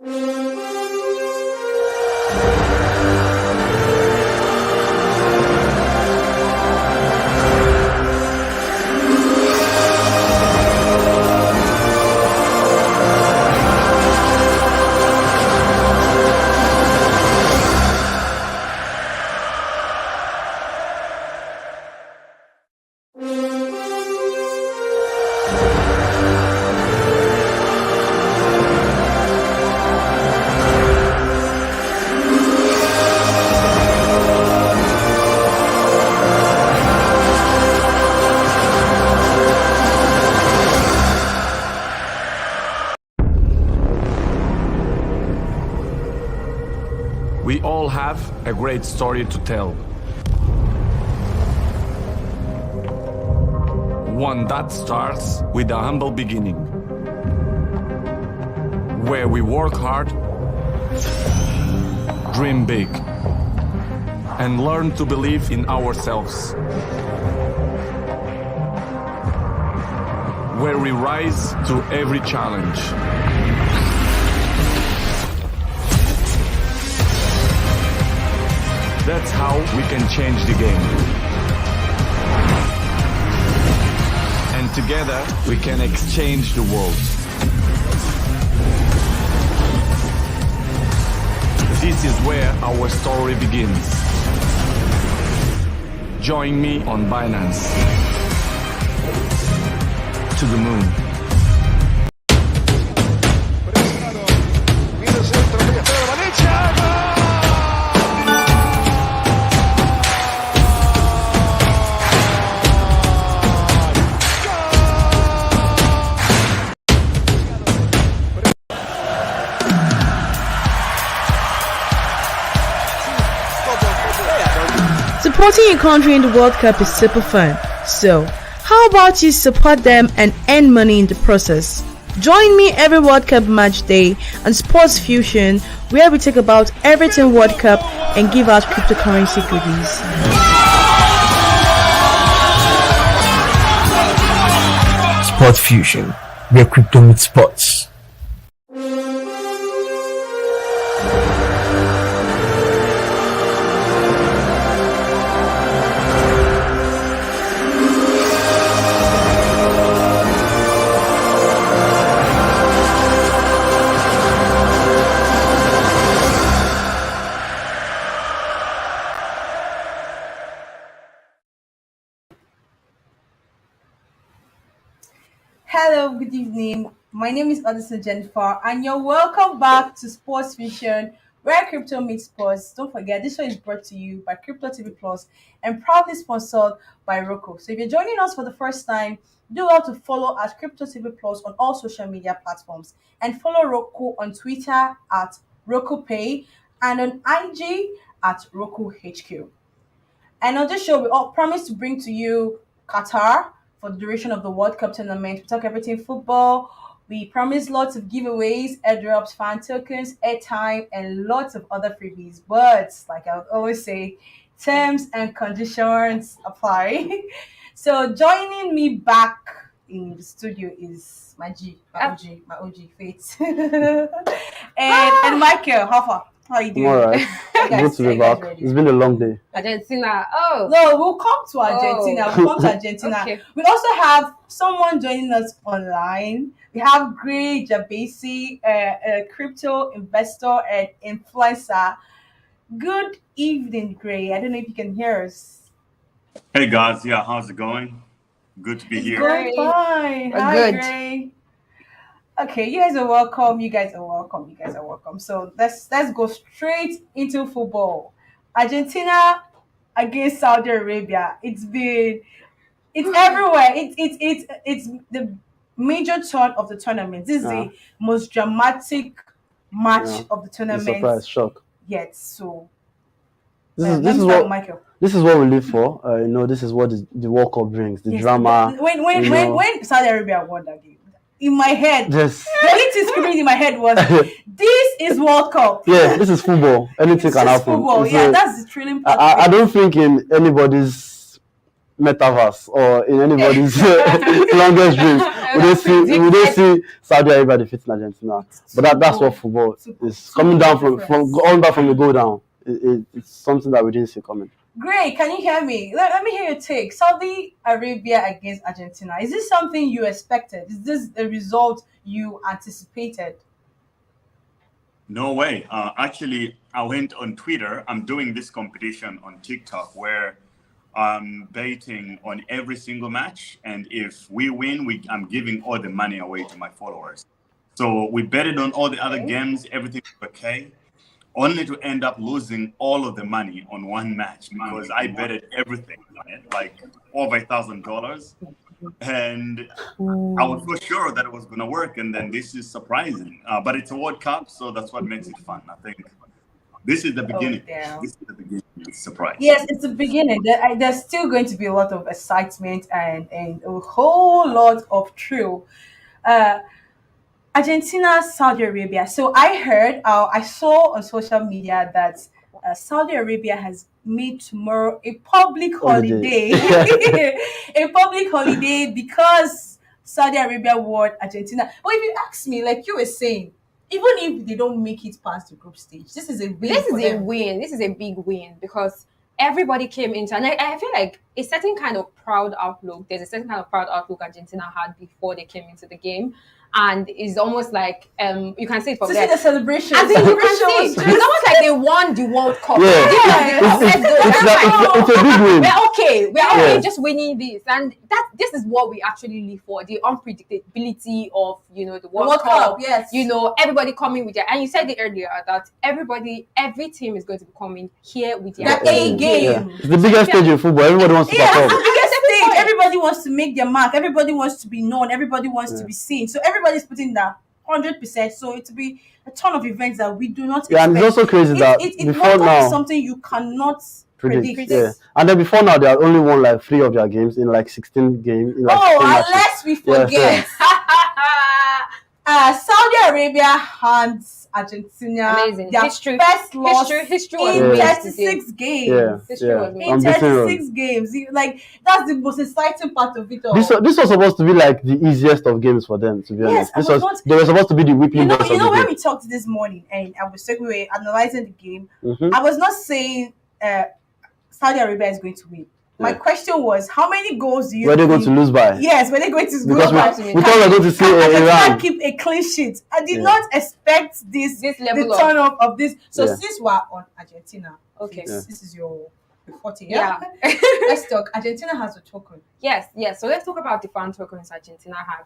We all have a great story to tell. One that starts with a humble beginning, where we work hard, dream big, and learn to believe in ourselves. Where we rise to every challenge. That's how we can change the game. And together, we can exchange the world. This is where our story begins. Join me on Binance. To the moon. Supporting your country in the World Cup is super fun. So, how about you support them and earn money in the process? Join me every World Cup match day on Sports Fusion, where we talk about everything World Cup and give out cryptocurrency goodies. Sports Fusion, where crypto meets sports. Hello, good evening. My name is Addison Jennifer, and you're welcome back to Sports Vision, where crypto meets sports. Don't forget, this show is brought to you by Crypto TV Plus and proudly sponsored by Roku. So if you're joining us for the first time, do well to follow at Crypto TV Plus on all social media platforms and follow Roku on Twitter at RokuPay and on IG at Roku HQ. And on this show, we all promise to bring to you Qatar for the duration of the World Cup tournament. We talk everything football. We promise lots of giveaways, airdrops, fan tokens, airtime, and lots of other freebies. But like I would always say, terms and conditions apply. So joining me back in the studio is my OG, Faith. and Michael, how far? How are you doing? I'm alright. Good to be back. It's been a long day. Argentina. Oh. No, we'll come to Argentina. We'll come to Argentina. Okay. We also have someone joining us online. We have Gray Jabesi, a crypto investor and influencer. Good evening, Gray. I don't know if you can hear us. Hey guys, yeah, how's it going? Good to be here. Going fine. We're Hi, good. Gray. Okay, you guys are welcome. So let's go straight into football. Argentina against Saudi Arabia. It's everywhere. It's the major turn of the tournament. This is the most dramatic match of the tournament. Surprise, shock. Yet. So This is what Michael. This is what we live for. This is what the World Cup brings. The drama. When Saudi Arabia won that game, in my head, Yes. the only thing screaming in my head was, "This is World Cup." Yeah, this is football. Anything This can is happen. football. It's Yeah, a- that's the thrilling part. I don't think in anybody's metaverse or in anybody's longest dreams we don't see Saudi Arabia defeating Argentina. But that's what football is. Coming down from going back from the goal down. It's something that we didn't see coming. Great, can you hear me? Let me hear your take. Saudi Arabia against Argentina. Is this something you expected? Is this a result you anticipated? No way. Actually, I went on Twitter. I'm doing this competition on TikTok where I'm betting on every single match. And if we win, I'm giving all the money away to my followers. So we betted on all the other games. Everything was okay. Only to end up losing all of the money on one match because I betted everything on it, like over $1,000. And I was so sure that it was going to work. And then this is surprising. But it's a World Cup, so that's what makes it fun. I think this is the beginning. This is the beginning. It's surprise. Yes, it's the beginning. There's still going to be a lot of excitement and a whole lot of thrill. Argentina, Saudi Arabia. So I saw on social media that Saudi Arabia has made tomorrow a public holiday. A public holiday because Saudi Arabia won Argentina. But if you ask me, like you were saying, even if they don't make it past the group stage, this is a win. This is a big win because everybody came into, and I feel like a certain kind of proud outlook. There's a certain kind of proud outlook Argentina had before they came into the game. And it's almost like you can see it from to there. See the celebration. I think you can see it's almost like they won the World Cup. It's a big win. We're okay just winning this, and this is what we actually live for: the unpredictability of the World Cup. Yes, everybody coming with and you said it earlier that every team is going to be coming here with their A game. Yeah. It's the biggest stage in football. Everybody wants to perform. Everybody wants to make their mark. Everybody wants to be known. Everybody wants to be seen. So everybody's putting that 100%. So it will be a ton of events that we do not expect. And it's also crazy that before now, something you cannot predict. Yeah. And then before now, they had only won like 3 of their games in like 16 games. Unless we forget, Saudi Arabia hands Argentina amazing their first loss history in 36 games. In 36 games. That's the most exciting part of it all. This was supposed to be like the easiest of games for them, to be honest. They were supposed to be the whipping boys of the game. When we talked this morning and we were analyzing the game, I was not saying Saudi Arabia is going to win. My question was, how many goals do you were they going to lose by? Yes, were they going to lose by? We thought we were going to see Iran keep a clean sheet. I did not expect this level the turn up of this. So since we're on Argentina, this is your forte. Yeah. Let's talk. Argentina has a token. Yes. So let's talk about the fan tokens Argentina have.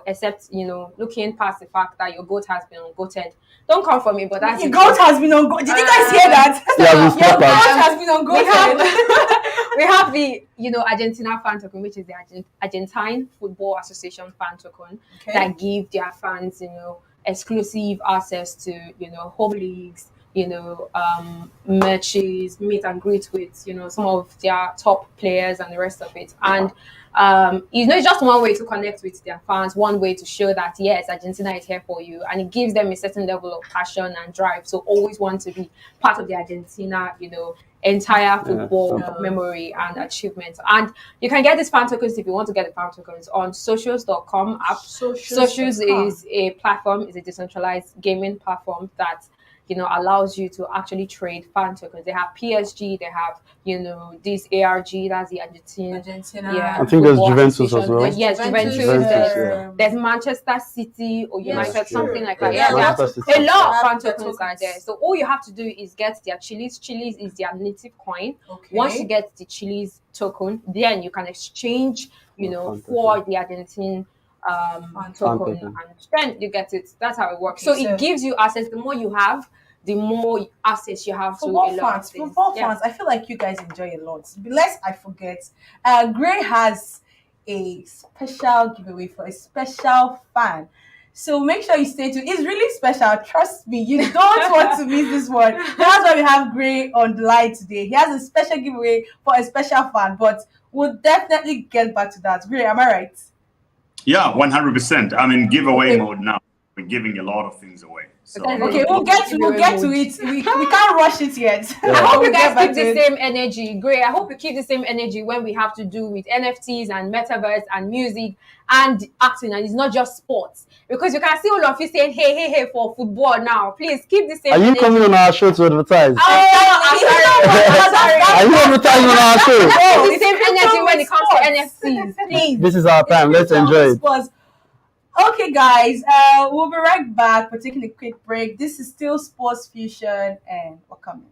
Except looking past the fact that your goat has been ungoated. Don't come for me, but that's your goat has been ungoated. Did you guys hear that? Your goat has been ungoated. We have the Argentina fan token, which is the Argentine Football Association fan token that give their fans exclusive access to home leagues, matches, meet and greet with some of their top players and the rest of it. And it's just one way to connect with their fans, one way to show that yes, Argentina is here for you, and it gives them a certain level of passion and drive. So always want to be part of the Argentina, entire football memory and achievement. And you can get these fan tokens if you want to get the fan tokens on socials.com app. Socials is a platform, is a decentralized gaming platform that allows you to actually trade fan tokens. They have PSG, they have this ARG, that's the Argentina. Yeah, I think there's Juventus as well. Yes, Juventus. There's Manchester City or United, something like that. Yeah, a lot of fan tokens are there. So all you have to do is get their Chiliz. Chiliz is their native coin. Once you get the Chiliz token, then you can exchange, for the Argentine token, and then you get it. That's how it works. So it gives you access. The more you have, the more access you have to a lot of things. Football fans, I feel like you guys enjoy a lot. Lest I forget, Gray has a special giveaway for a special fan. So make sure you stay tuned. It's really special. Trust me, you don't want to miss this one. That's why we have Gray on the line today. He has a special giveaway for a special fan, but we'll definitely get back to that. Gray, am I right? Yeah, 100%. I'm in giveaway mode now. We're giving a lot of things away. So Okay, we'll get to it. We can't rush it yet. I hope We'll you guys get back keep to the it. same energy. Great. I hope you keep the same energy when we have to do with NFTs and metaverse and music and acting, and it's not just sports. Because you can see all of you saying, hey for football now. Please keep the same Are you energy. coming on our show to advertise? Oh, I'm sorry. Are you advertising on our show? Keep the same energy when it comes to NFTs. Please. This is our time. Let's enjoy it. Sports. Okay, guys, we'll be right back. We're taking a quick break. This is still Sports Fusion, and we're coming.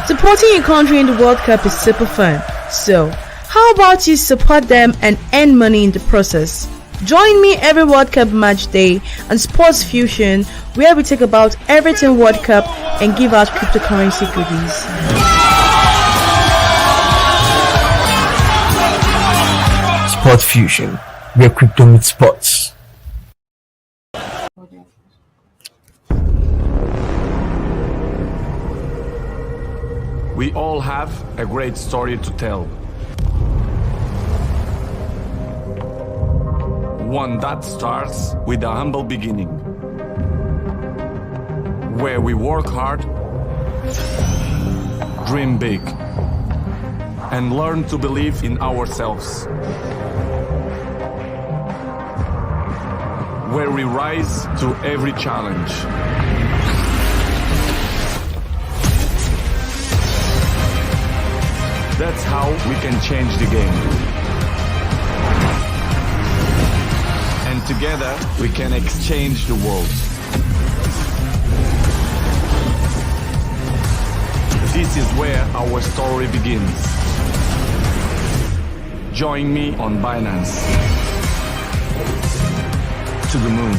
Supporting your country in the World Cup is super fun. So, how about you support them and earn money in the process? Join me every World Cup match day on Sports Fusion, where we talk about everything World Cup and give out cryptocurrency goodies. Sport Fusion, where crypto meets sports. We all have a great story to tell. One that starts with a humble beginning, where we work hard, dream big, and learn to believe in ourselves. Where we rise to every challenge. That's how we can change the game. And together we can exchange the world. This is where our story begins. Join me on Binance. To the moon.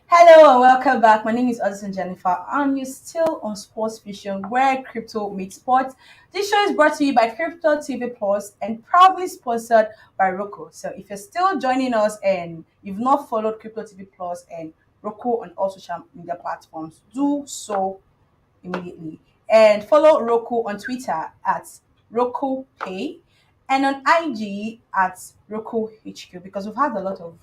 Hello and welcome back. My name is Addison Jennifer, and you're still on Sports Vision, where crypto meets sports. This show is brought to you by Crypto TV Plus and proudly sponsored by Roku. So if you're still joining us and you've not followed Crypto TV Plus and Roku on all social media platforms, do so immediately. And follow Roku on Twitter at Roku Pay and on IG at Roku HQ, because we've had a lot of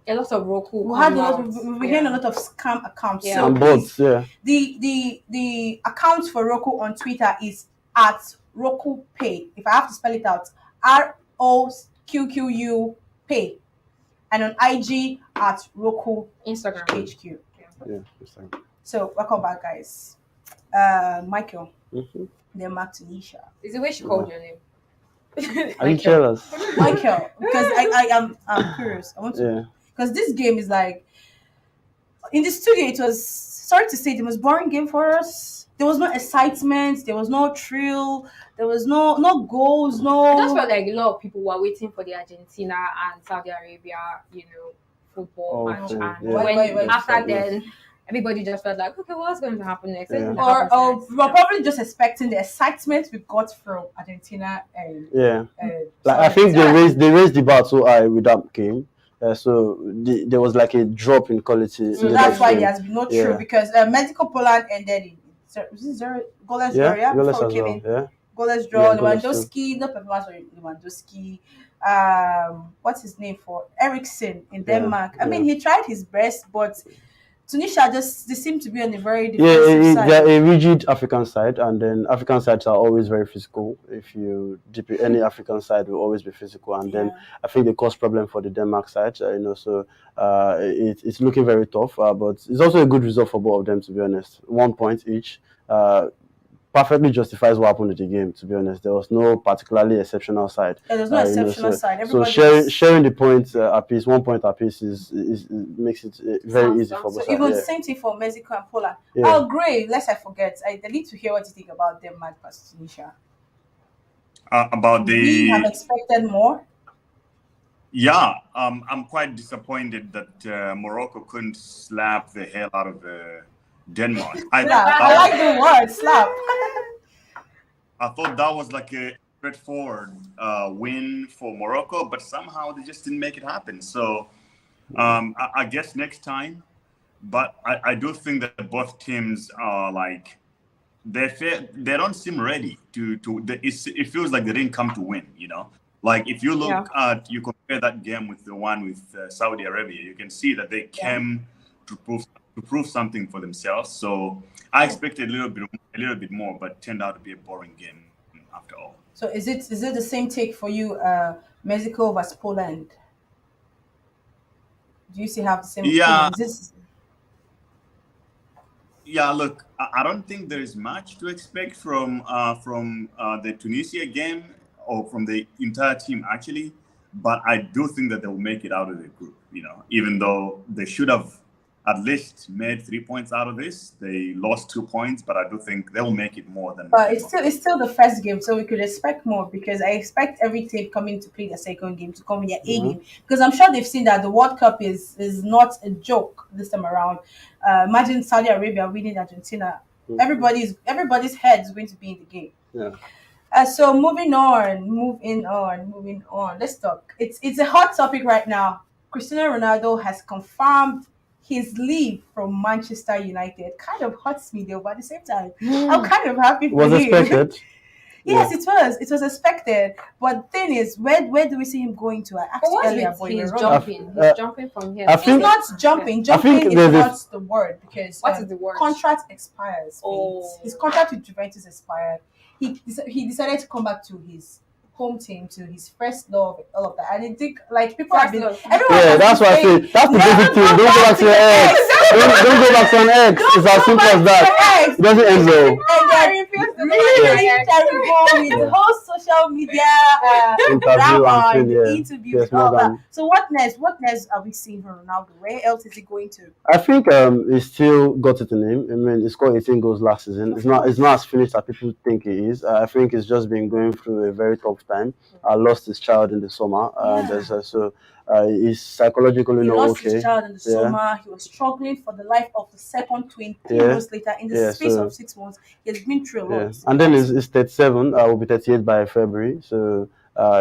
Roku. we've been hearing a lot of scam accounts. Yeah. So And bots, yeah. the account for Roku on Twitter is at Roku Pay. If I have to spell it out, ROQQU Pay, and on IG at Roku Instagram. HQ. Yeah. It's like- So welcome back, guys. Michael, Mhm. then Mark Tanisha. Is the way she called your name? Are you jealous? Michael, because I'm curious. I want to, Yeah. because this game is like, in the studio, it was, sorry to say, the most boring game for us. There was no excitement, there was no thrill, there was no goals, I just no. felt like a lot of people were waiting for the Argentina and Saudi Arabia, football Oh, match. okay, And yeah. when after Yes. then, everybody just felt like, okay, what's going to happen next? Yeah. Or we were probably just expecting the excitement we got from Argentina and Yeah. Like Saudi I think Arabia. they raised the bar so high with that game. So there was like a drop in quality. So in the that's next why game. there has been no Yeah. true, because Mexico Poland ended in goalless draw, Yeah, goalless before as we came well. in. Yeah. Goalless draw. Yeah, goalless Lewandowski, no performance for Lewandowski. What's his name for Ericsson in Yeah, Denmark? I yeah. mean, he tried his best, but Tunisia they seem to be on a very Yeah, defensive side. they're a rigid African side, and then African sides are always very physical. If you dip any African side will always be physical, and then I think they cause problem for the Denmark side. So it's looking very tough, but it's also a good result for both of them, to be honest. 1 point each. perfectly justifies what happened in the game. To be honest, there was no particularly exceptional side. Yeah, there's no exceptional side. So Everybody sharing the points apiece, 1 point apiece, is makes it very easy for both so sides. even Yeah. same thing for Mexico and Poland. Yeah. Oh, great! Lest I forget, I need to hear what you think about Denmark versus Tunisia. About We have the expected more. Yeah, I'm quite disappointed that Morocco couldn't slap the hell out of Denmark. Slap. I like the word slap. I thought that was like a straightforward win for Morocco, but somehow they just didn't make it happen. So I guess next time. But I do think that both teams are like they don't seem ready to. It feels like they didn't come to win. You know, like if you look at you compare that game with the one with Saudi Arabia, you can see that they came to prove something for themselves. So I expected a little bit more, but turned out to be a boring game after all. So is it the same take for you, Mexico versus Poland? Do you still have the same Yeah. opinion? Is this Yeah, look, I don't think there is much to expect from the Tunisia game or from the entire team actually, but I do think that they will make it out of the group. You know, even though they should have at least made 3 points out of this, they lost 2 points, but I do think they will make it more than. But it's still the first game, so we could expect more because I expect every team coming to play their second game to come with their A game because I'm sure they've seen that the World Cup is not a joke this time around. Imagine Saudi Arabia winning Argentina. Everybody's head is going to be in the game. Yeah. So moving on. Let's talk. It's a hot topic right now. Cristiano Ronaldo has confirmed his leave from Manchester United. Kind of hurts me though, but at the same time, I'm kind of happy for Was him. expected. Yes, it was. It was expected. But the thing is, where do we see him going to? I asked But what's earlier, with but he's you're wrong. jumping? He's jumping from here. I He's think- not jumping. I Jumping think is there's not the word because What is the word? contract expires. Oh. His contract with Juventus expired. He decided to come back to his home team, to his first love, all of that. And I think like people have First been love. everyone Yeah, has that's been what I saying, say. That's the "Never basic thing. go Don't go back back to to your your ex. Don't go back to an ex. It's as simple as that. Ex. It doesn't end well. And then really terrible with the whole social media Interview drama and and thing, the yeah. interviews Yes, and all that. madam. So what next? What next are we seeing from Ronaldo? Where else is he going to? I think he still got it in him. I mean, he scored 18 goals last season. It's not as finished as people think he is. I think he's just been going through a very tough time. I lost his child in the summer, and he's psychologically He not lost okay. his child in the Yeah. summer. He was struggling for the life of the second twin. 3 Yeah. months later, in the Yeah, space so- of 6 months, he has been through a Yeah. lot. And then he's 37. Will be 38 by February. So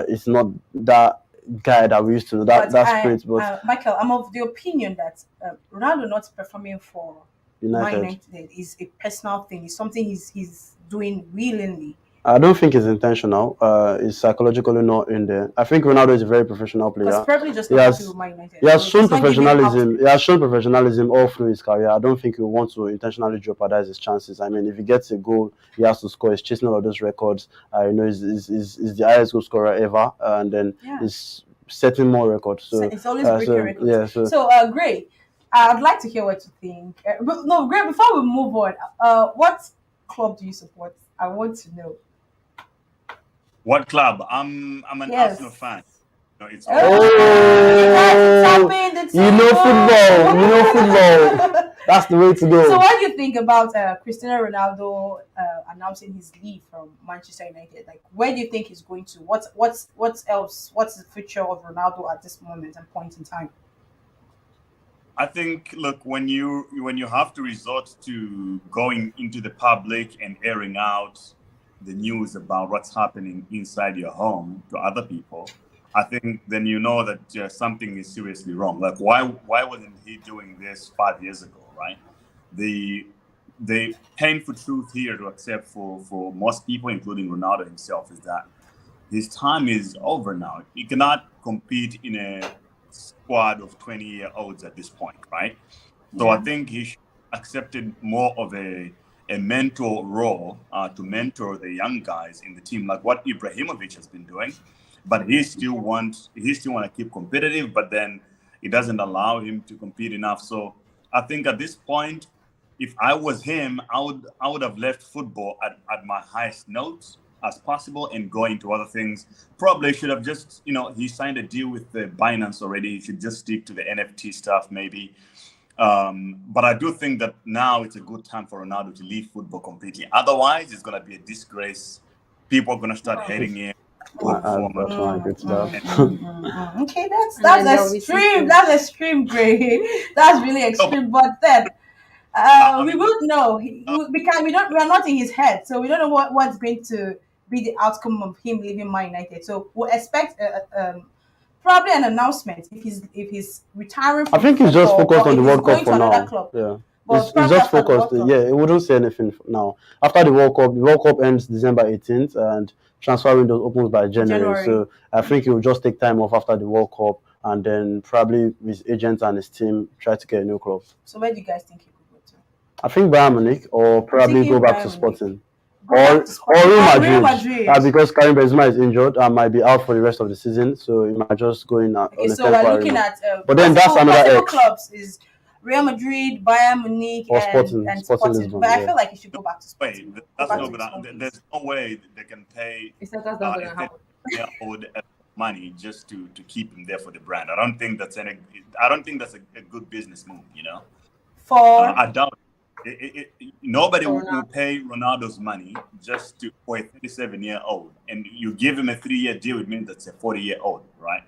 it's not that guy that we used to know. That sprint, but Michael, I'm of the opinion that Ronaldo not performing for Man United. United is a personal thing. It's something he's doing willingly. I don't think it's intentional. It's psychologically not in there. I think Ronaldo is a very professional player. Because probably just He not has- happy with Man United. He has So shown it's not giving him professionalism. out. He has shown professionalism all through his career. I don't think he will want to intentionally jeopardize his chances. I mean, if he gets a goal, he has to score. He's chasing all of those records. He's the highest goal scorer ever, and then Yeah. he's setting more records. So It's always breaking records. yeah. So So, Gray, I'd like to hear what you think. But no, Gray, before we move on, what club do you support? I want to know. What club? I'm an Yes. Arsenal fan. No, it's you know football. You know football. That's the way to go. So, what do you think about Cristiano Ronaldo announcing his leave from Manchester United? Like, where do you think he's going to? What's else? What's the future of Ronaldo at this moment and point in time? I think, look, when you have to resort to going into the public and airing out the news about what's happening inside your home to other people, I think then you know that something is seriously wrong. Like, why wasn't he doing this 5 years ago, right? The painful truth here to accept for most people, including Ronaldo himself, is that his time is over now. He cannot compete in a squad of 20-year-olds at this point, right? So I think he should accepted more of a mentor role to mentor the young guys in the team, like what Ibrahimovic has been doing. But he still want to keep competitive, but then it doesn't allow him to compete enough. So I think at this point, if I was him, I would have left football at my highest notes as possible and go into other things. Probably should have just, he signed a deal with the Binance already. He should just stick to the NFT stuff maybe. But I do think that now it's a good time for Ronaldo to leave football completely. Otherwise, it's going to be a disgrace. People are going to start hating him. That's my good stuff. Okay, that's then there will be extreme. people- That's extreme, great. That's really extreme. But then we would know. Because we are not in his head, so we don't know what's going to be the outcome of him leaving Man United. So we'll expect probably an announcement if he's retiring. I think he's just football, focused or on the if World he's going Cup to for another now. club. Yeah. But He's probably just after the focused. World Cup. Yeah, he wouldn't say anything now. After the World Cup, ends December 18th, and transfer window opens by January. So I think he will just take time off after the World Cup, and then probably his agent and his team try to get a new club. So where do you guys think he could go to? I think Bayern Munich, or probably thinking go back Bayern to Munich. Sporting. Go back Or to Sporting. Real Or Madrid, Real Madrid. because Karim Benzema is injured and might be out for the rest of the season, so he might just go in on Okay, a so we're temporary looking move. at But then that's another possible X. clubs is Real Madrid, Bayern Munich, Or and Sporting Sporting. Lisbon, But I yeah. feel like he should go back to Wait, Sporting. that's Go not back to gonna. Sporting. There's no way that they can pay He said that's not going to a happen. 30-year-old money just to keep him there for the brand. I don't think that's a good business move. For I doubt it. Nobody For will Ronaldo. pay Ronaldo's money just for a 37-year-old, and you give him a 3-year deal. It means that's a 40-year-old, right?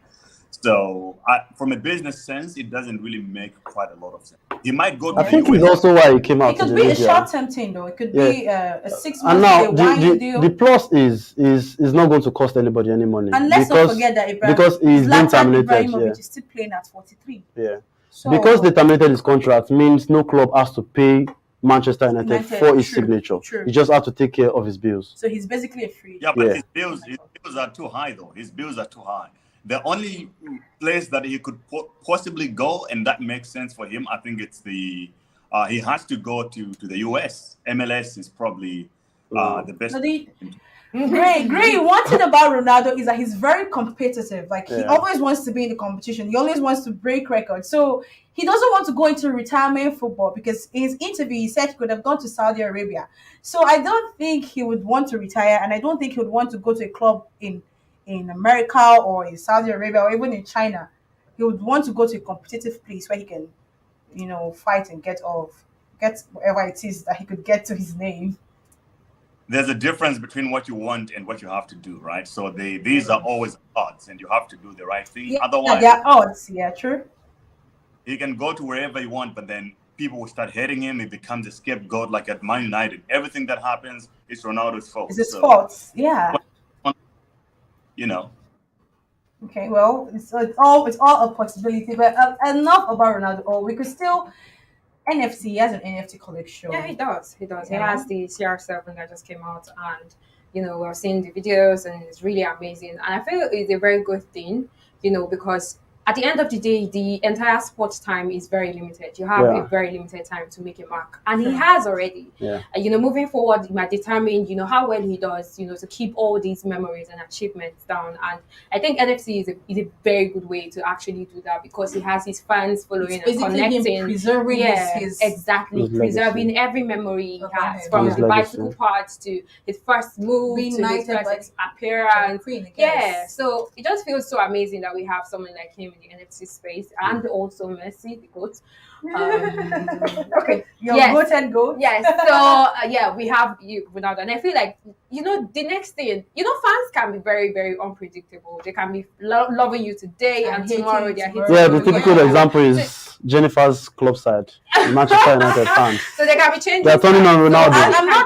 So, from a business sense, it doesn't really make quite a lot of sense. He might go to I the think US. it's also why he came out it to could the be a media. short-term thing, though. It could be a 6 And months now deal, 1 deal. the plus is not going to cost anybody any money. And let's not forget that because he's been Zlatan terminated. Ibrahimovic Yeah. is still playing at 43. Yeah. So Because they terminated his contract means no club has to pay Manchester United for his True, signature. true. He just has to take care of his bills. So he's basically a free. Yeah, but Yeah. his bills are too high, though. His bills are too high. The only place that he could possibly go, and that makes sense for him, I think it's he has to go to the US. MLS is probably the best. So Great. One thing about Ronaldo is that he's very competitive. Like he Yeah. always wants to be in the competition. He always wants to break records. So he doesn't want to go into retirement football because in his interview he said he could have gone to Saudi Arabia. So I don't think he would want to retire, and I don't think he would want to go to a club in America or in Saudi Arabia or even in China. He would want to go to a competitive place where he can, fight and get whatever it is that he could get to his name. There's a difference between what you want and what you have to do, right? So these are always odds, and you have to do the right thing. Yeah, Otherwise, there are odds. Yeah, true. he can go to wherever he wants, but then people will start hating him. He becomes a scapegoat, like at Man United. Everything that happens is Ronaldo's fault. It's his So, fault. Yeah. Okay, well, it's all a possibility, but enough about Ronaldo. Or we could still NFC. He has an NFC collection. Yeah, he does. He does. He Yeah. has the CR7 that just came out, and we're seeing the videos, and it's really amazing. And I feel it's a very good thing, because at the end of the day, the entire sports time is very limited. You have Yeah. a very limited time to make a mark, and he Sure. has already. Yeah. Moving forward, he might determine, how well he does, to keep all these memories and achievements down. And I think NFC is a very good way to actually do that because he has his fans following It's and basically him connecting. preserving Yeah, his exactly. His Preserving every memory he About has, him. from His the legacy. bicycle parts to his first move Being to his knighted by first appearance. Queen, I Yeah, guess. so it just feels so amazing that we have someone like him in the NFC space, and also Messi, the GOAT. Okay, your Yes. voted goat. Yes, so we have you Ronaldo, and I feel like the next thing, fans can be very, very unpredictable. They can be loving you today, and hating tomorrow you they're tomorrow. hating Yeah, you. the typical Yeah. example is Jennifer's club side, Manchester United fans. So they can be changing. They're turning on Ronaldo.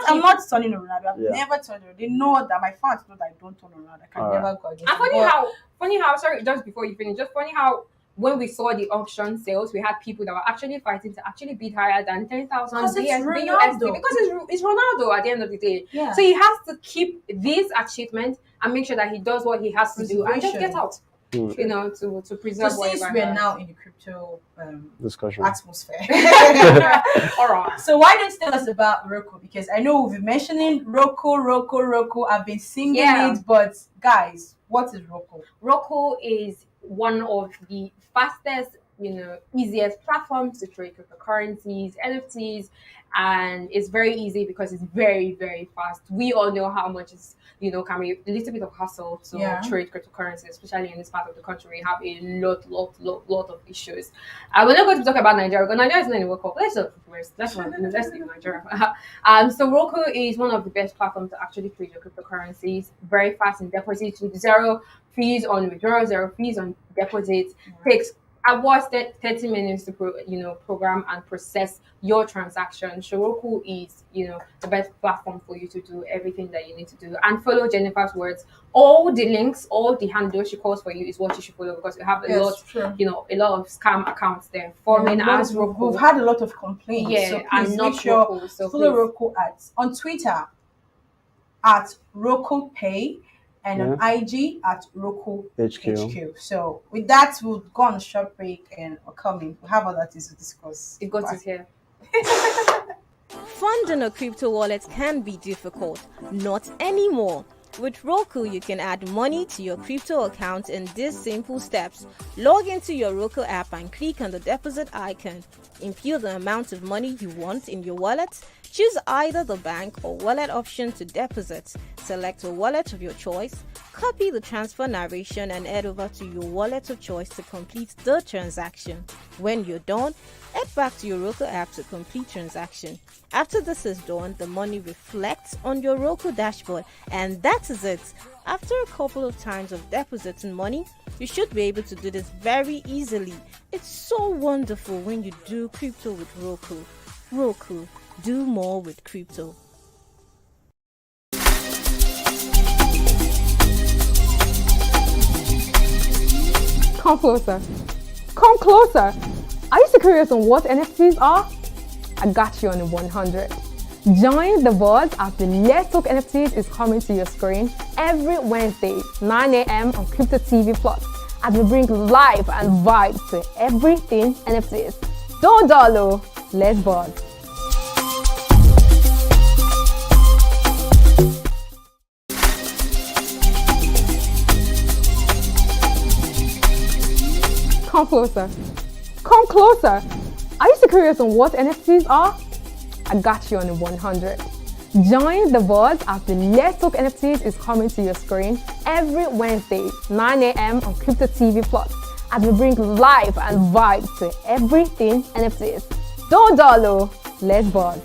I'm not turning on Ronaldo. I've Yeah. never turned on. They know that my fans know that I don't turn on Ronaldo. I can Alright. never go against And him. funny how, sorry, just before you finish, just funny how when we saw the auction sales, we had people that were actually fighting to actually bid higher than 10,000 Because it's USD Ronaldo. because it's Ronaldo at the end of the day. Yeah. So he has to keep these achievements and make sure that he does what he has to do and just Preservation. get out, to So preserve since whatever. we're he has. now in the crypto Discussion. atmosphere, All right. so why don't you tell us about Roku? Because I know we've been mentioning Roku. I've been singing Yeah. it, but guys, what is Roku? Roku is one of the fastest easiest platforms to trade cryptocurrencies, NFTs, and it's very easy because it's very, very fast. We all know how much it's can be a little bit of hassle to trade cryptocurrency, especially in this part of the country. We have a lot of issues. We're not going to talk about Nigeria because Nigeria is not in the World Cup. Let's leave Nigeria. So Roku is one of the best platforms to actually trade your cryptocurrencies. Very fast in deposits with zero fees on withdrawal, zero fees on deposits. Takes about 30 minutes to program and process your transaction. Roku is the best platform for you to do everything that you need to do. And follow Jennifer's words. All the links, all the handles she calls for you is what you should follow, because we have a lot of scam accounts there forming as Roku. We've had a lot of complaints. Yeah, so and please not make sure Roku, so follow please. Roku on Twitter at Roku Pay, and on IG at Roku HQ. So with that, we'll go on a short break and we're coming. We have other things to discuss. It got it here. Funding a crypto wallet can be difficult. Not anymore. With Roku, you can add money to your crypto account in these simple steps. Log into your Roku app and click on the deposit icon. Input the amount of money you want in your wallet. Choose either the bank or wallet option to deposit. Select a wallet of your choice. Copy the transfer narration and head over to your wallet of choice to complete the transaction. When you're done, head back to your Roku app to complete transaction. After this is done, the money reflects on your Roku dashboard, and that is it. After a couple of times of depositing money, you should be able to do this very easily. It's so wonderful when you do crypto with Roku. Roku, do more with crypto. Come closer. Come closer. Are you still curious on what NFTs are? I got you on the 100. Join the buzz as the Let's Talk NFTs is coming to your screen every Wednesday, 9 a.m. on Crypto TV Plus, as we bring life and vibes to everything NFTs. Don't download, let's buzz. Come closer. Come closer. Are you still curious on what NFTs are? I got you on the 100. Join the buzz as the Let's Talk NFTs is coming to your screen every Wednesday, 9 a.m. on Crypto TV Plus, as we bring life and vibes to everything NFTs. Don't download, let's buzz.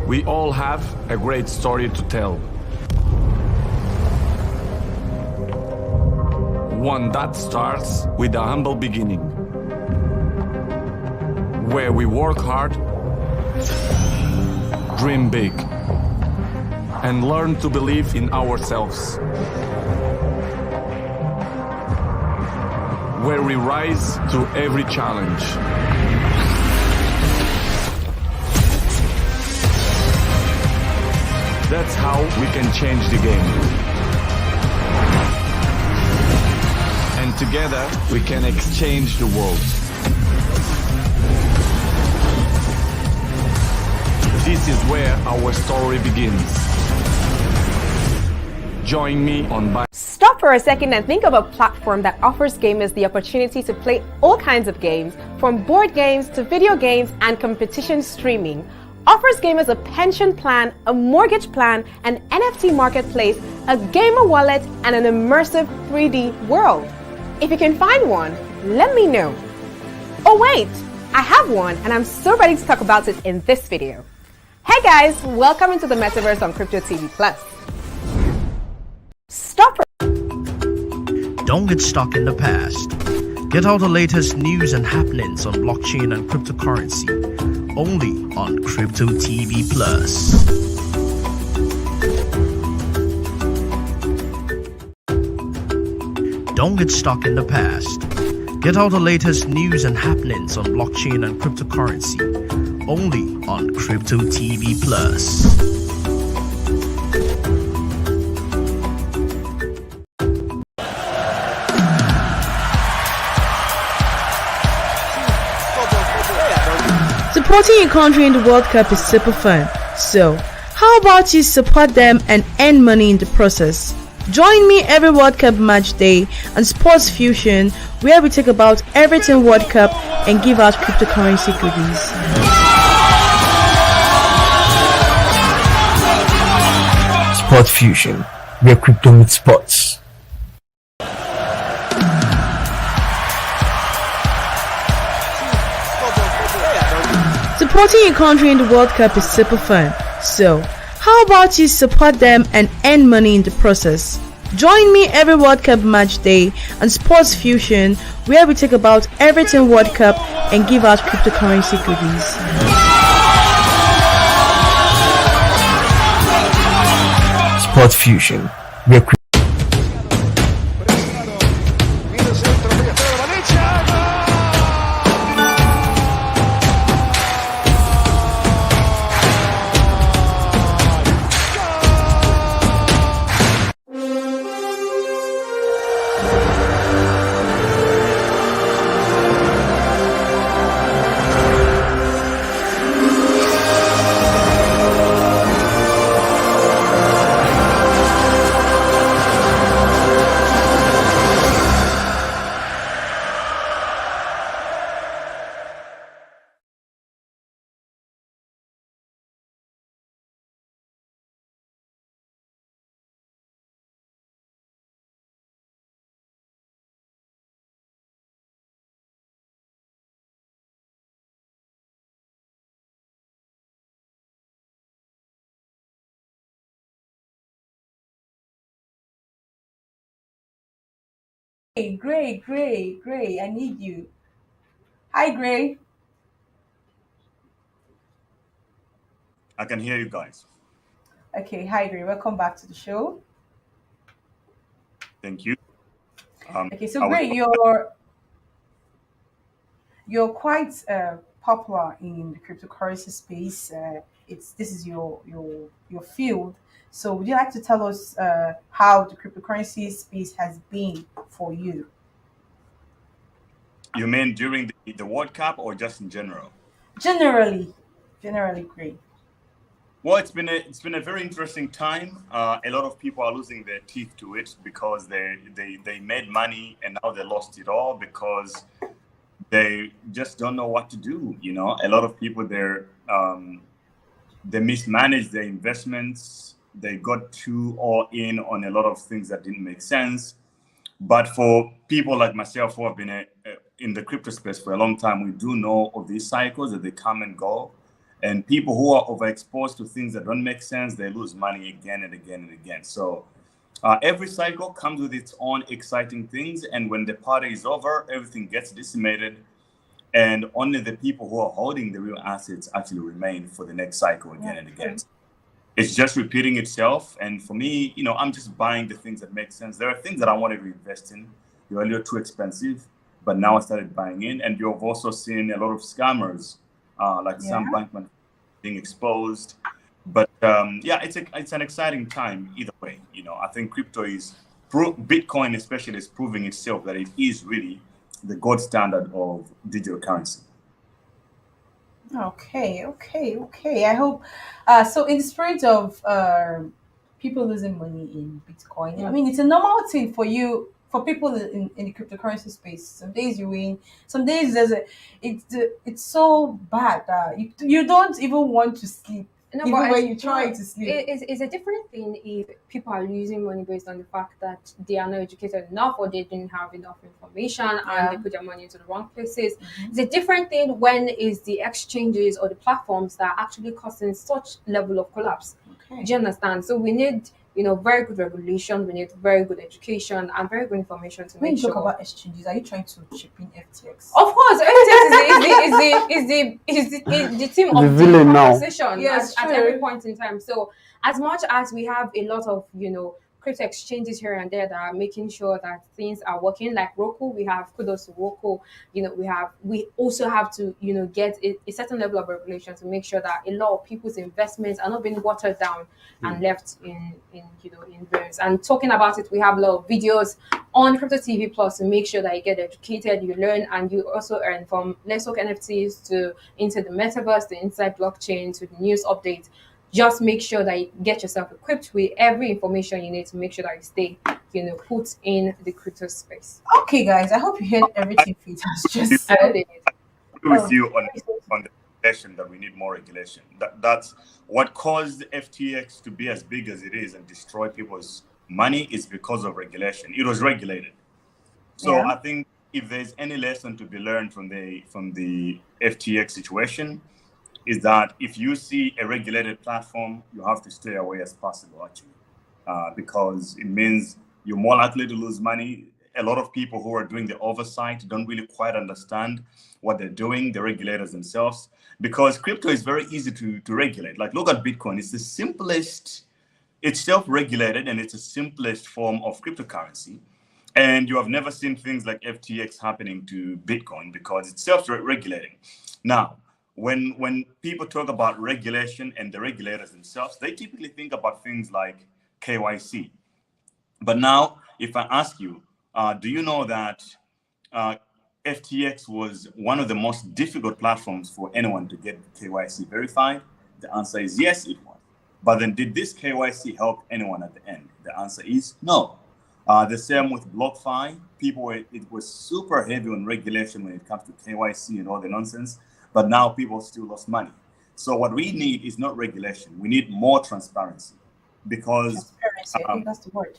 We all have a great story to tell. One that starts with a humble beginning, where we work hard, dream big, and learn to believe in ourselves. Where we rise to every challenge. That's how we can change the game. And together, we can exchange the world. This is where our story begins. Join me on Stop for a second and think of a platform that offers gamers the opportunity to play all kinds of games, from board games to video games and competition streaming. Offers gamers a pension plan, a mortgage plan, an NFT marketplace, a gamer wallet, and an immersive 3D world. If you can find one, let me know. Oh wait, I have one and I'm so ready to talk about it in this video. Hey guys, welcome into the metaverse on Crypto TV Plus. Don't get stuck in the past. Get all the latest news and happenings on blockchain and cryptocurrency only on Crypto TV Plus. Don't get stuck in the past. Get all the latest news and happenings on blockchain and cryptocurrency only on Crypto TV Plus. Supporting your country in the World Cup is super fun. So, how about you support them and earn money in the process? Join me every World Cup match day on Sports Fusion, where we talk about everything World Cup and give out cryptocurrency goodies. Sport Fusion, where crypto meets sports. Supporting your country in the World Cup is super fun. So, how about you support them and earn money in the process? Join me every World Cup match day on Sports Fusion, where we talk about everything World Cup and give out cryptocurrency goodies. Sport Fusion, where Hey, Gray. I need you. Hi, Gray. I can hear you guys. Okay, hi, Gray. Welcome back to the show. Thank you. Okay, so Gray, you're quite popular in the cryptocurrency space. This is your field. So would you like to tell us how the cryptocurrency space has been for you? You mean during the World Cup or just in general? Generally, Gray. Well, it's been a very interesting time. A lot of people are losing their teeth to it because they made money and now they lost it all because they just don't know what to do. You know, a lot of people they mismanaged their investments. They got too all in on a lot of things that didn't make sense. But for people like myself who have been in the crypto space for a long time, we do know of these cycles that they come and go. And people who are overexposed to things that don't make sense, they lose money again and again and again. So every cycle comes with its own exciting things. And when the party is over, everything gets decimated. And only the people who are holding the real assets actually remain for the next cycle again and again. It's just repeating itself. And for me, you know, I'm just buying the things that make sense. There are things that I wanted to invest in. They were a little too expensive, but now I started buying in. And you've also seen a lot of scammers like Sam Bankman being exposed. But it's an exciting time either way. You know, I think crypto Bitcoin especially is proving itself that it is really the gold standard of digital currency. Okay. I hope so. In the spirit of people losing money in Bitcoin, I mean, it's a normal thing for people in the cryptocurrency space. Some days you win, some days it's so bad that you don't even want to sleep. No, Even but when you try to sleep. It's a different thing if people are losing money based on the fact that they are not educated enough or they didn't have enough information and they put their money into the wrong places. It's a different thing when it's the exchanges or the platforms that are actually causing such level of collapse. Okay. Do you understand? So we need, very good regulation, we need very good education and very good information to When make you sure. talk about exchanges, are you trying to chip in FTX? Of course, FTX is the team The of villain now. conversation Yes, at true. every point in time. So as much as we have a lot of crypto exchanges here and there that are making sure that things are working, like Roku, we have kudos to Roku. We also have to get a certain level of regulation to make sure that a lot of people's investments are not being watered down and left in ruins. And talking about it, we have a lot of videos on Crypto TV Plus to make sure that you get educated, you learn, and you also earn from Let's Talk NFTs to into the metaverse, to inside blockchain, to the news updates. just make sure that you get yourself equipped with every information you need to make sure that you stay, put in the crypto space. Okay, guys, I hope you heard everything Faith has just I hope said. they did. agree with you on the regulation, that we need more regulation. That's what caused FTX to be as big as it is and destroy people's money, is because of regulation. It was regulated. So Yeah. I think if there's any lesson to be learned from the FTX situation, is that if you see a regulated platform, you have to stay away as possible, actually, because it means you're more likely to lose money. A lot of people who are doing the oversight don't really quite understand what they're doing, the regulators themselves, because crypto is very easy to regulate. Like, look at Bitcoin. It's the simplest, it's self-regulated, and it's the simplest form of cryptocurrency. And you have never seen things like FTX happening to Bitcoin because it's self-regulating. Now, when people talk about regulation and the regulators themselves, they typically think about things like KYC. But now, if I ask you, do you know that FTX was one of the most difficult platforms for anyone to get KYC verified? The answer is yes, it was. But then did this KYC help anyone at the end? The answer is no. The same with BlockFi. It was super heavy on regulation when it comes to KYC and all the nonsense, but now people still lost money. So what we need is not regulation. We need more transparency, because Transparency, I think that's the word.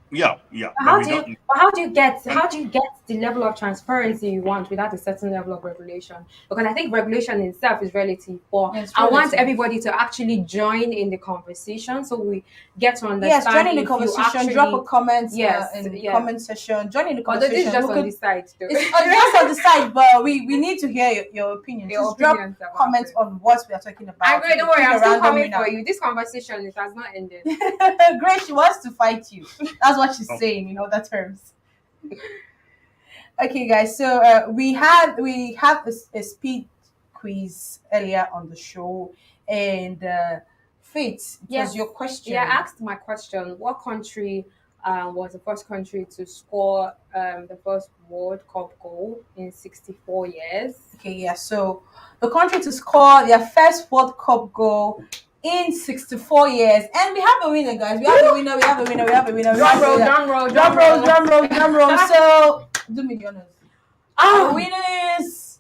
yeah. How do you get the level of transparency you want without a certain level of regulation? Because I think regulation in itself is relative, but Yeah, it's I want relative. everybody to actually join in the conversation so we get to understand. Yes, join in the if you conversation. actually, Drop a comment Yes, in the yeah. comment section. Join in the Although this conversation. is just We on could- this side, though. It's just on the side, but we need to hear your opinion. Your Just opinions drop about comments it. on what we are talking about. I agree, don't worry, Pick a I'm still random coming winner. for you. This conversation, it has not ended. Grace, she wants to fight you. That's what she's saying in other terms. Okay, guys. So we had a speed quiz earlier on the show, and Faith, it was your question. Yeah, I asked my question. What country was the first country to score the first World Cup goal in 64 years? Okay, yeah. So the country to score their first World Cup goal in 64 years, and we have a winner, guys. We have a winner. We have a winner. We have a winner. Drum roll, drum roll, Drum roll, drum roll, drum roll. So do me the honors. Our winner is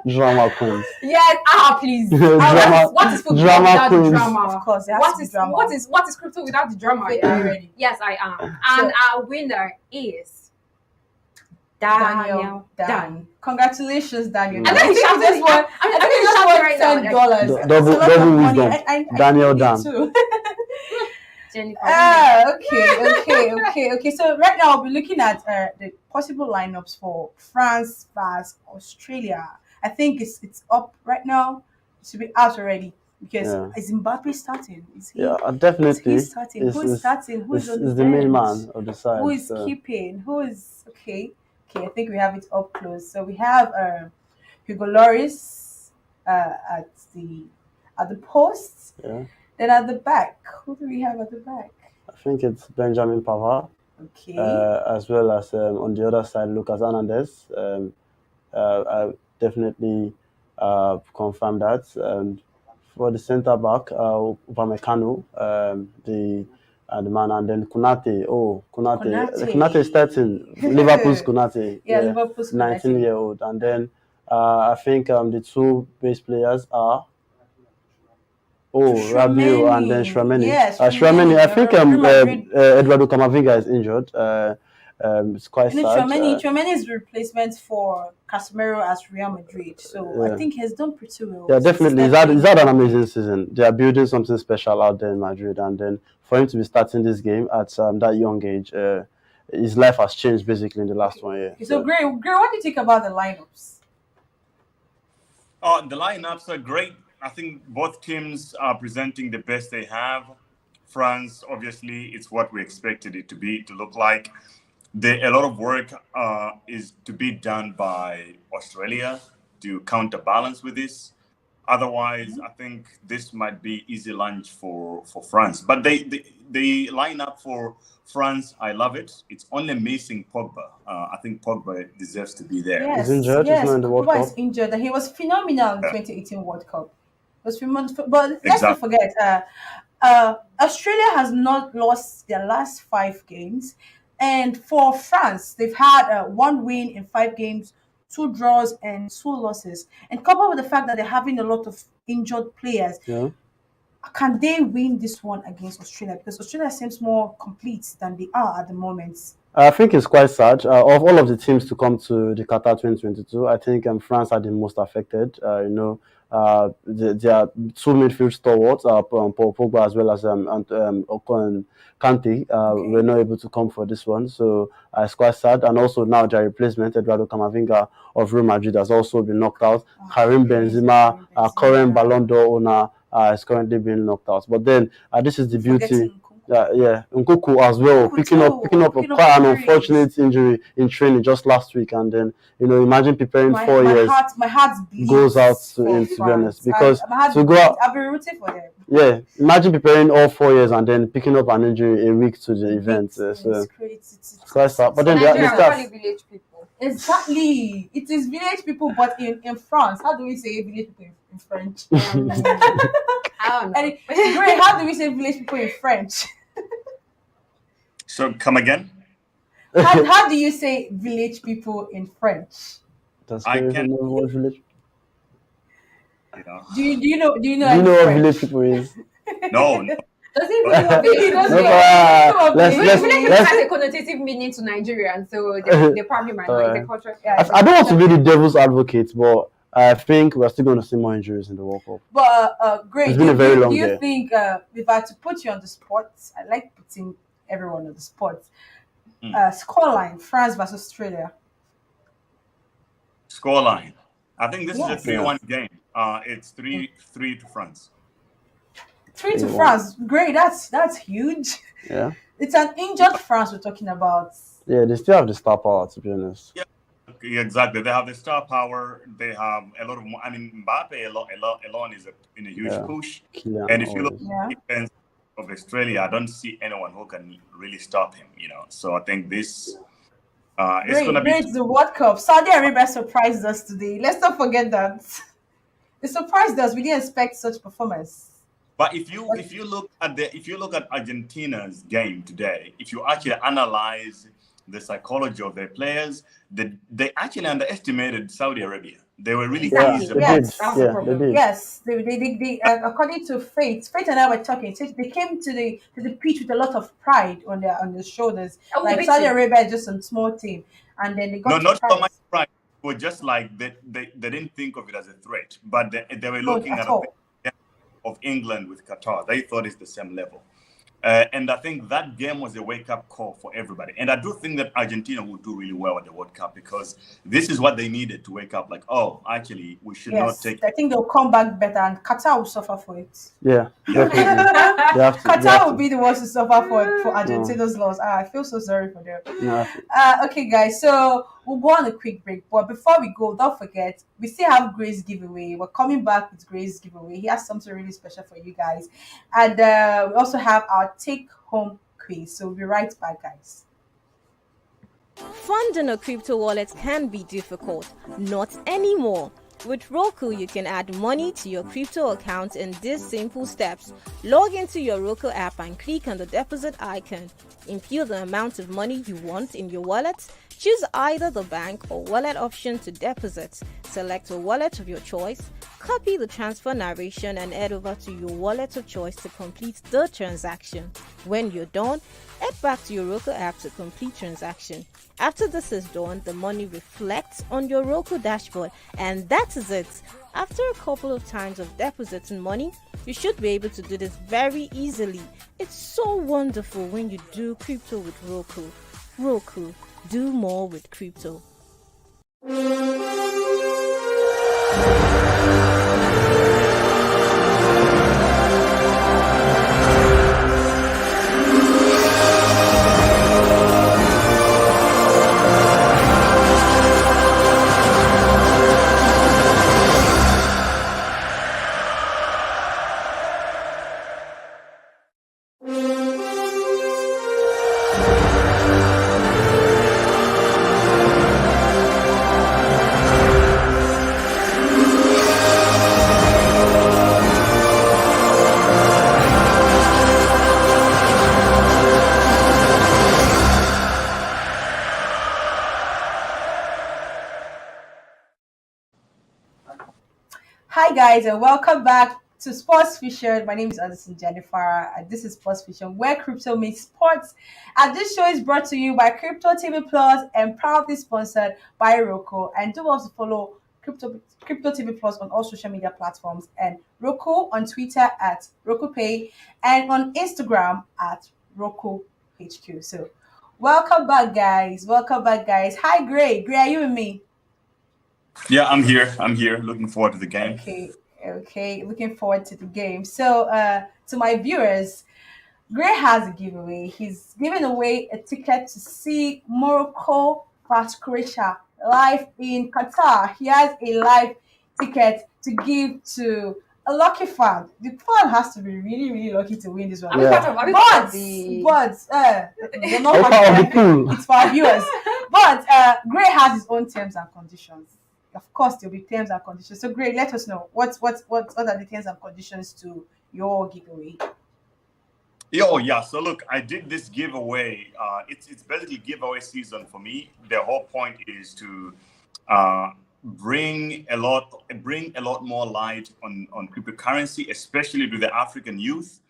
Drama queens. Yes, please. Drama- What is football drama without the queens. drama? Of course, there has What to be is drama. what is crypto without the drama? Faith, are you ready? Yes, I am. And our winner is Daniel Dan. Congratulations, Daniel. I think he's shouting this one. I think he's shouting right now. $10. Double- That's a lot of double money. wisdom. I Daniel need Dan. too. Jennifer. Okay. So right now I'll be looking at the possible lineups for France vs Australia. I think it's up right now. It should be out already because is Mbappe starting? Is he? Yeah, definitely. Is he starting? Who's starting? Who's on is the main bench? man of the side. Who is so. keeping? Who is okay? I think we have it up close. So we have Hugo Lloris at the post. Yeah. Then at the back, who do we have at the back? I think it's Benjamin Pavard, Okay. as well as on the other side, Lucas Hernandez. I definitely confirm that. And for the centre back, Upamecano, the man, and then Konate. Konate is 13. Liverpool's Konate. Yeah, Liverpool's Konate. 19-year-old. And then I think the two base players are Rabiot and then Shrameni. Yes, Shrameni. I think Real Madrid. Eduardo Camavinga is injured. It's quite And sad. Tchouameni is the replacement for Casemiro as Real Madrid. So I think he has done pretty well. Yeah, definitely. He's had an amazing season. They are building something special out there in Madrid. And then for him to be starting this game at that young age, his life has changed basically in the last 1 year. So, Gray, what do you think about the lineups? The lineups are great. I think both teams are presenting the best they have. France, obviously, it's what we expected it to look like. A lot of work is to be done by Australia to counterbalance with this. Otherwise, I think this might be easy lunch for France. But they line up for France. I love it. It's only missing Pogba. I think Pogba deserves to be there. Yes, He's injured. yes, He's not in the World Pogba is Cup. injured, and he was phenomenal in the 2018 World Cup. But let's not Exactly. forget, Australia has not lost their last 5 games, and for France, they've had 1 win in 5 games, 2 draws, and 2 losses. And coupled with the fact that they're having a lot of injured players, Yeah. can they win this one against Australia? Because Australia seems more complete than they are at the moment. I think it's quite sad. Of all of the teams to come to the Qatar 2022, I think France are the most affected. Their 2 midfield stalwarts, Paul Pogba as well as Ocon Kante, were not able to come for this one. So it's quite sad. And also now their replacement, Eduardo Camavinga of Real Madrid, has also been knocked out. Karim Benzema, current Ballon d'Or owner, is currently being knocked out. But then this is the beauty. Nkunku as well, picking up quite an unfortunate injury in training just last week, and then imagine preparing 4 years. My heart Goes out to be honest, because to go out, I've been rooting for them. yeah, imagine preparing all 4 years and then picking up an injury a week to the event. So It's great. it's quite sad. But then the Nigeria are staff, only village people. Exactly. It is village people, but in France, how do we say village people in French? I don't know. And Great, how do we say village people in French? So come again. How do you say village people in French? does I Ferry can- know what village? You know. Do you know Do you know any what French? village people is? No. Does it even know He doesn't No, know. let's- Village people let's- has a connotative meaning to Nigerian, so they probably might know it's a culture. Yeah, I don't want to be the devil's advocate, but I think we're still going to see more injuries in the World Cup. But Great. It's been a very long do you day. think if I had to put you on the spot, I like putting everyone on the spot. Scoreline: France versus Australia. Scoreline. I think this Yes. is a 3-1 game. It's 3-3 to France. 3 to 3-1. France. Great. That's huge. Yeah, It's an injured France we're talking about. yeah, they still have the star power, to be honest. Yeah, exactly. They have the star power. They have a lot of. I mean, Mbappe alone is in a huge Yeah. push. Kylian And if you look always. Yeah. at the defense of Australia, I don't see anyone who can really stop him. So I think this it's Great, gonna be. great. The World Cup. Saudi Arabia surprised us today. Let's not forget that. They surprised us. We didn't expect such performance. But if you look at Argentina's game today, if you actually analyze the psychology of their players, they actually underestimated Saudi Arabia. They were really Yeah, easy. they Yes. did. That's the Yeah, they problem. did. Yes, they according to Faith and I were talking. They came to the pitch with a lot of pride on their shoulders. Oh, Like me Saudi too. Arabia is just a small team, and then they got No, not so surprised. much pride. It was just like they didn't think of it as a threat, but they were No, looking at at all. of England with Qatar. They thought it's the same level. And I think that game was a wake-up call for everybody. And I do think that Argentina will do really well at the World Cup because this is what they needed to wake up. Like, oh, actually, we should not Yes, take. I think they'll come back better, and Qatar will suffer for it. Yeah, definitely. They have to. they Qatar have will to. be the ones to suffer for Argentina's loss. I feel so sorry for them. No, Okay, guys, so we'll go on a quick break. But before we go, don't forget, we still have Grace giveaway. We're coming back with Grace giveaway. He has something really special for you guys. And we also have our take home quiz. So we'll be right back, guys. Funding a crypto wallet can be difficult. Not anymore. With Roku, you can add money to your crypto account in these simple steps. Log into your Roku app and click on the deposit icon. Input the amount of money you want in your wallet. Choose either the bank or wallet option to deposit. Select a wallet of your choice. Copy the transfer narration and head over to your wallet of choice to complete the transaction. When you're done, head back to your Roku app to complete transaction. After this is done, the money reflects on your Roku dashboard, and that is it. After a couple of times of depositing money, you should be able to do this very easily. It's so wonderful when you do crypto with Roku. Roku, do more with crypto. Hi guys, and welcome back to Sports Fusion. My name is Addison Jennifer, and this is Sports Fusion, where crypto meets sports. And this show is brought to you by Crypto TV Plus and proudly sponsored by Roku. And do also follow Crypto TV Plus on all social media platforms, and Roku on Twitter at RokuPay and on Instagram at Roku HQ. So welcome back, guys. Welcome back, guys. Hi, Gray. Gray, are you with me? Yeah, I'm here. I'm here. Looking forward to the game. Okay. Looking forward to the game. So, to my viewers, Gray has a giveaway. He's giving away a ticket to see Morocco vs Croatia live in Qatar. He has a live ticket to give to a lucky fan. The fan has to be really, really lucky to win this one. They're not they're part part of the pool. It's for our viewers. But Gray has his own terms and conditions. Of course, there'll be terms and conditions. So, Gray, let us know what are the terms and conditions to your giveaway. Yeah. So look, I did this giveaway. It's basically giveaway season for me. The whole point is to bring a lot more light on cryptocurrency, especially to the African youth.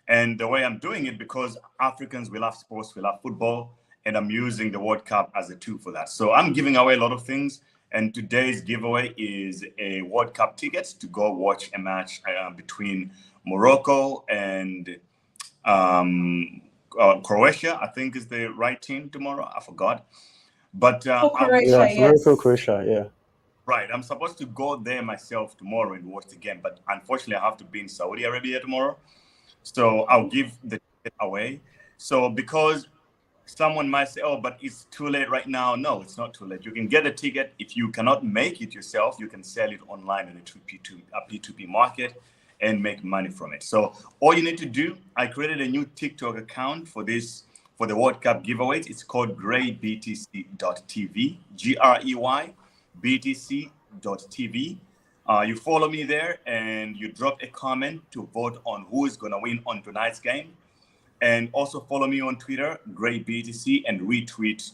And the way I'm doing it, because Africans, we love sports, we love football, and I'm using the World Cup as a tool for that. So I'm giving away a lot of things. And today's giveaway is a World Cup ticket to go watch a match between Morocco and Croatia. I think is the right team tomorrow. I forgot. But Croatia, yeah. Right. I'm supposed to go there myself tomorrow and watch the game. But unfortunately, I have to be in Saudi Arabia tomorrow. So I'll give the ticket away. So because someone might say, oh, but it's too late right now. No, it's not too late. You can get a ticket. If you cannot make it yourself, you can sell it online in a P2P market and make money from it. So all you need to do, I created a new TikTok account for the World Cup giveaways. It's called greybtc.tv, GREY BTC.tv. You follow me there and you drop a comment to vote on who is going to win on tonight's game. And also follow me on Twitter, GrayBTC, and retweet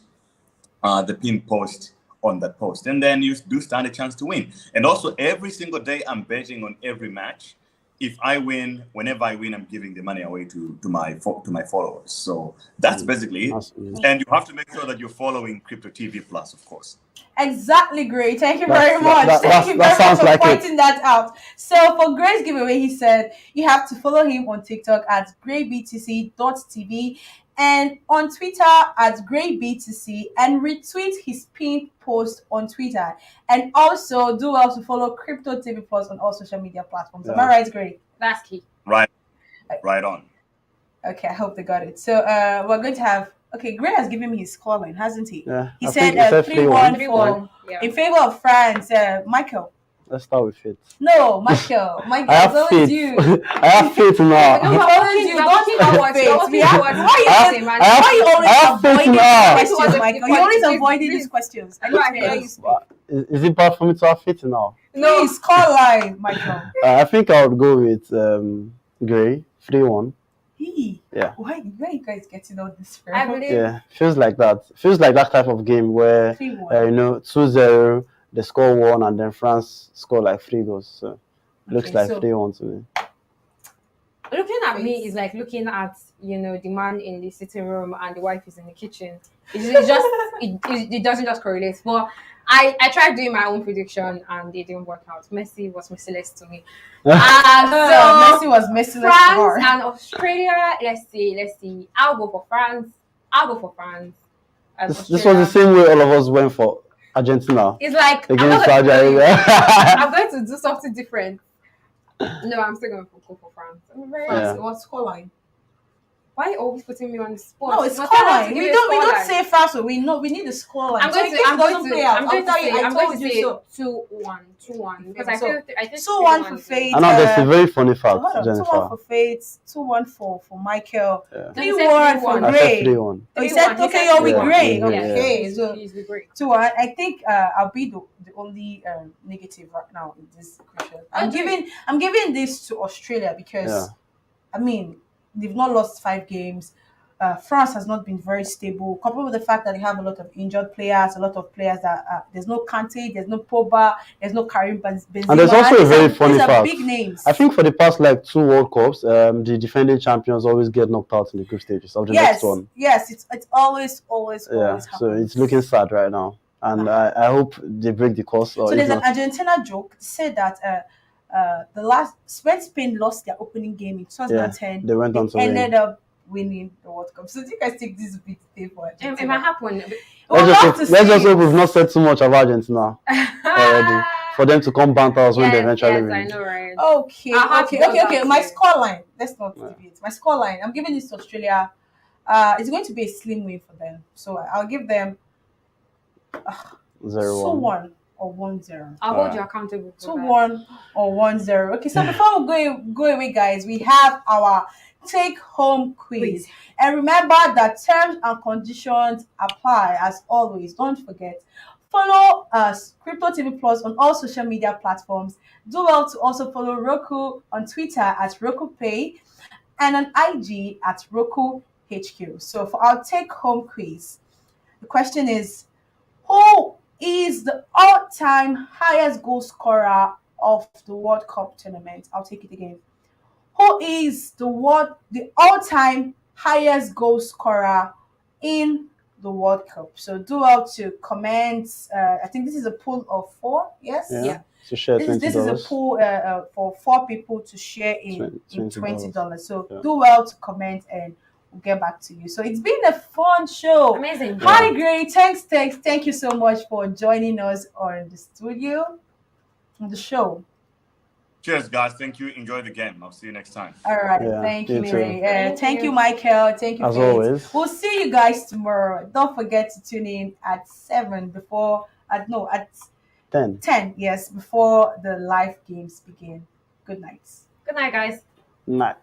the pin post on that post. And then you do stand a chance to win. And also every single day I'm betting on every match. If I win, whenever I win, I'm giving the money away to my followers. So that's basically it. Awesome. And you have to make sure that you're following Crypto TV Plus, of course. Exactly, Gray. Thank you very much. Thank you very much for pointing that out. So for Gray's giveaway, he said you have to follow him on TikTok at greybtc.tv and on Twitter at greybtc and retweet his pinned post on Twitter. And also do well to follow Crypto TV Plus on all social media platforms. Am I right, Gray? That's key. Right on. Okay, I hope they got it. So we're going to have. Okay, Gray has given me his scoreline, hasn't he? Yeah. He said 3-1 in favor of France. Michael. Let's start with faith. No, Michael. Michael, it's always you. I have faith now. It's always you. Don't have faith. Why you always avoiding these questions, Michael? You're always avoiding these questions. I don't hear you speak. Is it bad for me to have faith now? No, scoreline, Michael. I think I would go with Gray, 3-1. Yeah. Where you guys getting all this from? Yeah, feels like that. Feels like that type of game where 2-0, they score 1, and then France score like 3 goals. So looks like 3-1 to me. Looking at me is like looking at the man in the sitting room and the wife is in the kitchen. It doesn't just correlate. But I tried doing my own prediction and it didn't work out. Messi was merciless to me. So Messi was merciless to her. France and Australia. Let's see. I'll go for France. This was the same way all of us went for Argentina. It's like against Saudi Arabia. I'm going to do something different. No, I'm still going to go for France. What's scoreline? Why are you always putting me on the spot? No, it's scoreline. We don't say fast. We need the scoreline. I'm going to say 2-1 because I think 2-1 for Faith. I know there's a very funny fact, Jennifer. 2-1 for Faith, 2-1 for Michael, 3-1 for Gray. 3-1. Oh, he said okay, you're with Gray. Okay, so 2-1. I think I'll be the only negative right now in this question. I'm giving this to Australia because I mean, they've not lost 5 games. France has not been very stable, coupled with the fact that they have a lot of injured players, a lot of players that there's no Kante, there's no Pogba, there's no Karim Benzema. And there's also a very funny these are fact. big names. I think for the past like 2 World Cups, the defending champions always get knocked out in the group stages of the next one. Yes, it's always Yeah, happens. so it's looking sad right now, and I hope they break the course. Or So if there's an not, Argentina joke that said that the last when Spain lost their opening game in 2010, they went on to ended win. up winning the World Cup. So do you guys think this is a big thing for It Argentina? might happen. Let's just hope we've not said too much about Argentina already for them to come banter us when they eventually yes, win. I know, right? Okay. My too. scoreline. Let's not debate. My scoreline. I'm giving this to Australia. It's going to be a slim win for them. So I'll give them 0-1. 2-1 or 1-0. I'll hold you accountable for that. 2-1 or 1-0. Okay, so before we go away, guys, we have our take-home quiz. And remember that terms and conditions apply as always. Don't forget. Follow us, Crypto TV Plus, on all social media platforms. Do well to also follow Roku on Twitter at RokuPay and on IG at RokuHQ. So for our take-home quiz, the question is, who is the all-time highest goal scorer of the World Cup tournament? I'll take it again. Who is the all-time highest goal scorer in the World Cup? So do well to comment. I think this is a pool of 4. Yes. Yeah. To share $20. This is a pool for 4 people to share in $20. So Yeah. do well to comment and we'll get back to you. So it's been a fun show. Amazing. Hi, Gray. Thank you so much for joining us on the studio, on the show. Cheers, guys. Thank you. Enjoy the game. I'll see you next time. All right. Yeah, Thank you you, too. Ray. Thank you, Michael. Thank you, As Faith. always. We'll see you guys tomorrow. Don't forget to tune in at 7 at 10, yes, before the live games begin. Good night. Good night, guys. Night.